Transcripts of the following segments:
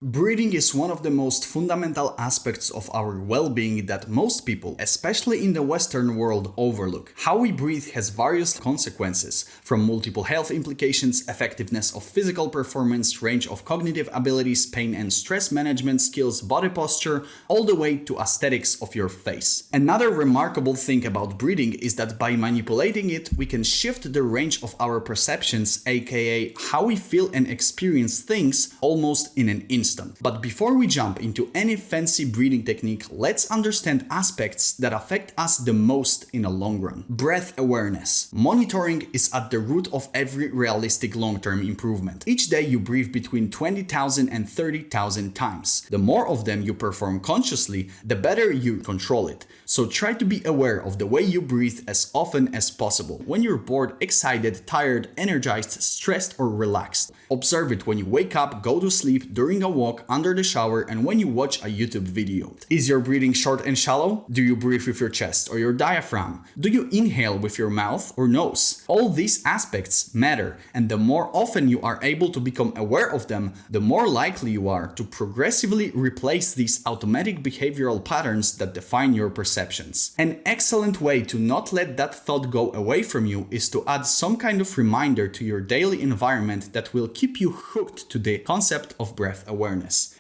Breathing is one of the most fundamental aspects of our well-being that most people, especially in the Western world, overlook. How we breathe has various consequences, from multiple health implications, effectiveness of physical performance, range of cognitive abilities, pain and stress management skills, body posture, all the way to aesthetics of your face. Another remarkable thing about breathing is that by manipulating it, we can shift the range of our perceptions, aka how we feel and experience things, almost in an instant. But before we jump into any fancy breathing technique, let's understand aspects that affect us the most in the long run. Breath awareness. Monitoring is at the root of every realistic long-term improvement. Each day you breathe between 20,000 and 30,000 times. The more of them you perform consciously, the better you control it. So try to be aware of the way you breathe as often as possible. When you're bored, excited, tired, energized, stressed, or relaxed. Observe it when you wake up, go to sleep, during a walk, under the shower, and when you watch a YouTube video. Is your breathing short and shallow? Do you breathe with your chest or your diaphragm? Do you inhale with your mouth or nose? All these aspects matter, and the more often you are able to become aware of them, the more likely you are to progressively replace these automatic behavioral patterns that define your perceptions. An excellent way to not let that thought go away from you is to add some kind of reminder to your daily environment that will keep you hooked to the concept of breath awareness.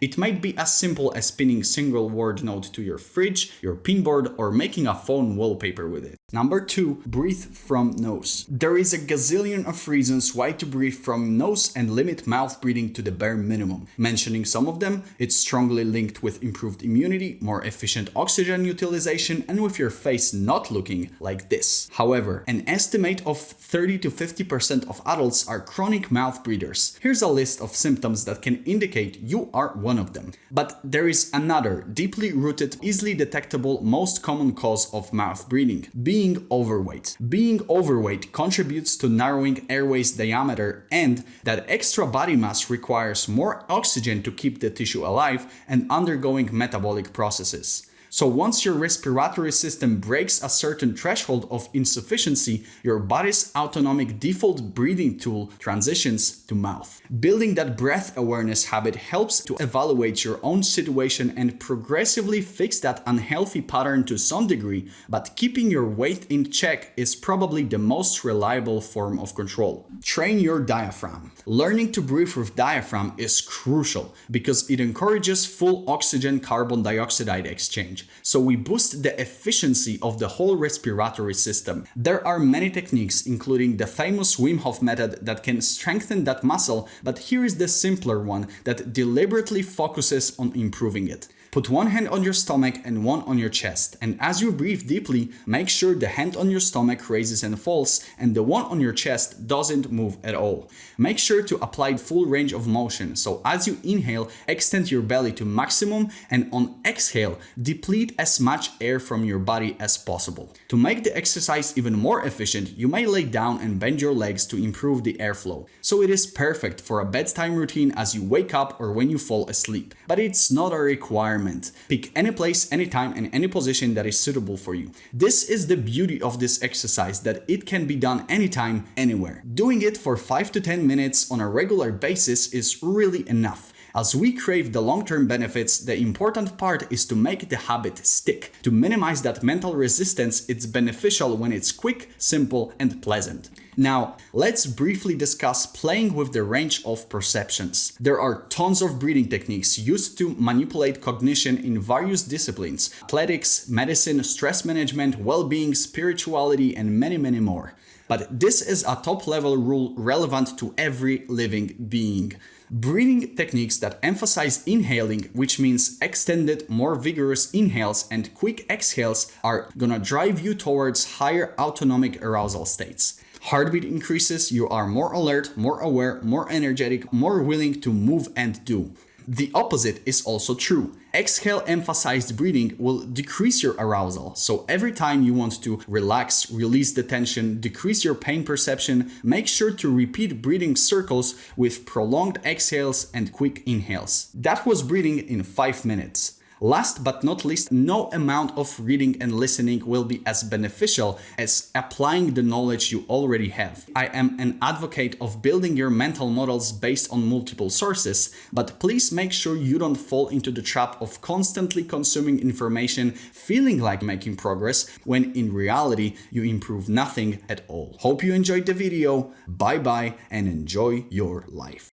It might be as simple as pinning single word note to your fridge, your pinboard, or making a phone wallpaper with it. Number 2, breathe from nose. There is a gazillion of reasons why to breathe from nose and limit mouth breathing to the bare minimum. Mentioning some of them, it's strongly linked with improved immunity, more efficient oxygen utilization, and with your face not looking like this. However, an estimate of 30 to 50% of adults are chronic mouth breathers. Here's a list of symptoms that can indicate you are one of them. But there is another, deeply rooted, easily detectable, most common cause of mouth breathing: being overweight. Being overweight contributes to narrowing airways diameter, and that extra body mass requires more oxygen to keep the tissue alive and undergoing metabolic processes. So once your respiratory system breaks a certain threshold of insufficiency, your body's autonomic default breathing tool transitions to mouth. Building that breath awareness habit helps to evaluate your own situation and progressively fix that unhealthy pattern to some degree, but keeping your weight in check is probably the most reliable form of control. Train your diaphragm. Learning to breathe with diaphragm is crucial because it encourages full oxygen-carbon dioxide exchange. So we boost the efficiency of the whole respiratory system. There are many techniques, including the famous Wim Hof method, that can strengthen that muscle, but here is the simpler one that deliberately focuses on improving it. Put one hand on your stomach and one on your chest, and as you breathe deeply, make sure the hand on your stomach raises and falls and the one on your chest doesn't move at all. Make sure to apply full range of motion, so as you inhale, extend your belly to maximum, and on exhale, deplete as much air from your body as possible. To make the exercise even more efficient, you may lay down and bend your legs to improve the airflow. So it is perfect for a bedtime routine as you wake up or when you fall asleep. But it's not a requirement. Pick any place, anytime, and any position that is suitable for you. This is the beauty of this exercise, that it can be done anytime, anywhere. Doing it for 5 to 10 minutes on a regular basis is really enough. As we crave the long-term benefits, the important part is to make the habit stick. To minimize that mental resistance, it's beneficial when it's quick, simple, and pleasant. Now, let's briefly discuss playing with the range of perceptions. There are tons of breathing techniques used to manipulate cognition in various disciplines: athletics, medicine, stress management, well-being, spirituality, and many, many more. But this is a top-level rule relevant to every living being. Breathing techniques that emphasize inhaling, which means extended, more vigorous inhales and quick exhales, are gonna drive you towards higher autonomic arousal states. Heartbeat increases, you are more alert, more aware, more energetic, more willing to move and do. The opposite is also true. Exhale emphasized breathing will decrease your arousal. So every time you want to relax, release the tension, decrease your pain perception, make sure to repeat breathing circles with prolonged exhales and quick inhales. That was breathing in 5 minutes. Last but not least, no amount of reading and listening will be as beneficial as applying the knowledge you already have. I am an advocate of building your mental models based on multiple sources, but please make sure you don't fall into the trap of constantly consuming information, feeling like making progress, when in reality you improve nothing at all. Hope you enjoyed the video. Bye bye and enjoy your life.